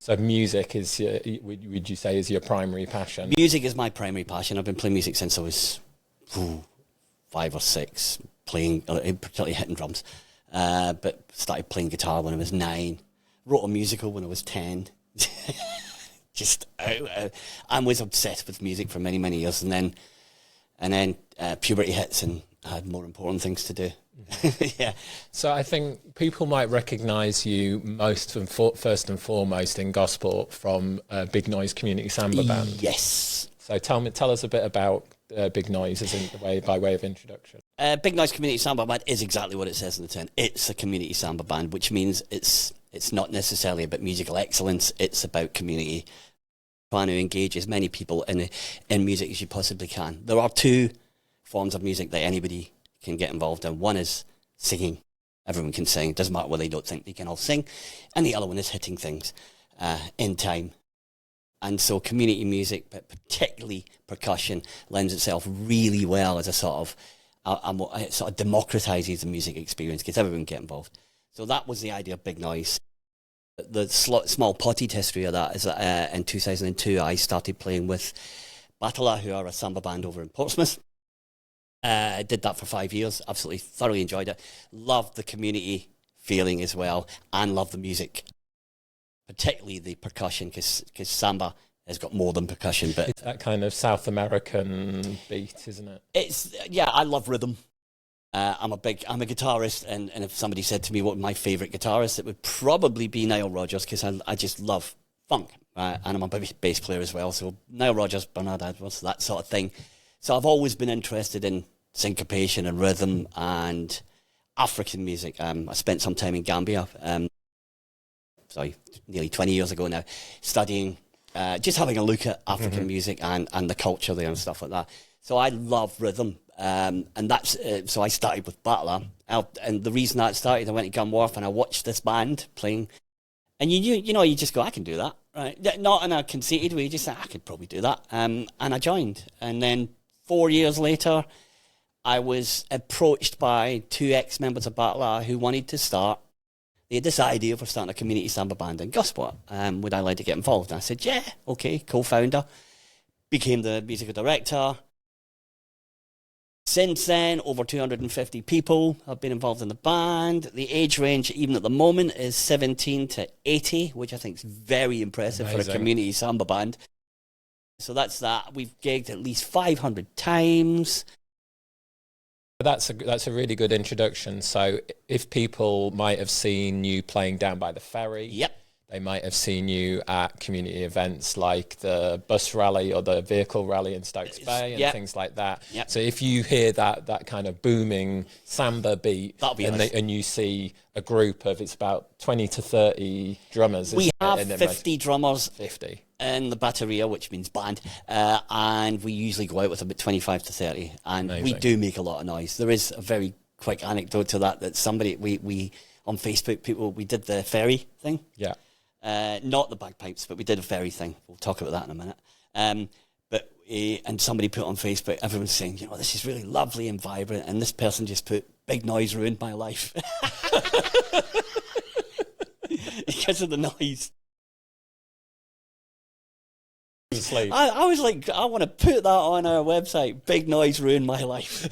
So music is, would you say, is your primary passion? Music is my primary passion. I've been playing music since I was 5 or 6, playing, particularly hitting drums. But started playing guitar when I was 9. Wrote a musical when I was 10. I was obsessed with music for many, many years. And then puberty hits and I had more important things to do. Yeah. So I think people might recognise you first and foremost in Gosport from Big Noise Community Samba Band. Yes. So tell us a bit about Big Noise by way of introduction. Big Noise Community Samba Band is exactly what it says in the tin. It's a community samba band, which means it's not necessarily about musical excellence. It's about community. Trying to engage as many people in music as you possibly can. There are 2 forms of music that anybody can get involved in. One is singing. Everyone can sing. It doesn't matter whether they don't think they can all sing. And the other one is hitting things in time. And so community music, but particularly percussion, lends itself really well as a sort of, it sort of democratises the music experience, because everyone can get involved. So that was the idea of Big Noise. The small potted history of that is that in 2002 I started playing with Batala, who are a samba band over in Portsmouth. I did that for 5 years, absolutely thoroughly enjoyed it. Loved the community feeling as well, and loved the music, particularly the percussion, because samba has got more than percussion. But it's that kind of South American beat, isn't it? I love rhythm. I'm a guitarist, and if somebody said to me what my favourite guitarist, it would probably be Nile Rodgers, because I just love funk, and I'm a bass player as well. So Nile Rodgers, Bernard Edwards, that sort of thing. So I've always been interested in syncopation and rhythm and African music. I spent some time in Gambia, nearly 20 years ago now, studying, just having a look at African music and the culture there and stuff like that. So I love rhythm, and that's so I started with Batla, and the reason that started, I went to Gunwharf and I watched this band playing, and you just go, I can do that, right? Not in a conceited way, just I could probably do that, and I joined, and then 4 years later, I was approached by 2 ex-members of Batla who wanted to start. They had this idea for starting a community samba band in Gosport. Would I like to get involved? And I said, yeah, okay, co-founder. Became the musical director. Since then, over 250 people have been involved in the band. The age range, even at the moment, is 17 to 80, which I think is very impressive. Amazing. For a community samba band. So that's that. We've gigged at least 500 times. That's a really good introduction. So if people might have seen you playing down by the ferry, yep, they might have seen you at community events like the bus rally or the vehicle rally in Stokes Bay and yep. things like that. Yep. So if you hear that kind of booming samba beat, and you see a group of, it's about 20 to 30 drummers. We have 50 drummers. 50. In the bateria, which means band, and we usually go out with about 25 to 30, and amazing. We do make a lot of noise. There is a very quick anecdote to that somebody, we on Facebook, we did the ferry thing. Yeah. Not the bagpipes, but we did a ferry thing. We'll talk about that in a minute. And somebody put on Facebook, everyone's saying, this is really lovely and vibrant, and this person just put, Big Noise ruined my life. Because of the noise. Asleep. I was like, I want to put that on our website. Big Noise ruined my life.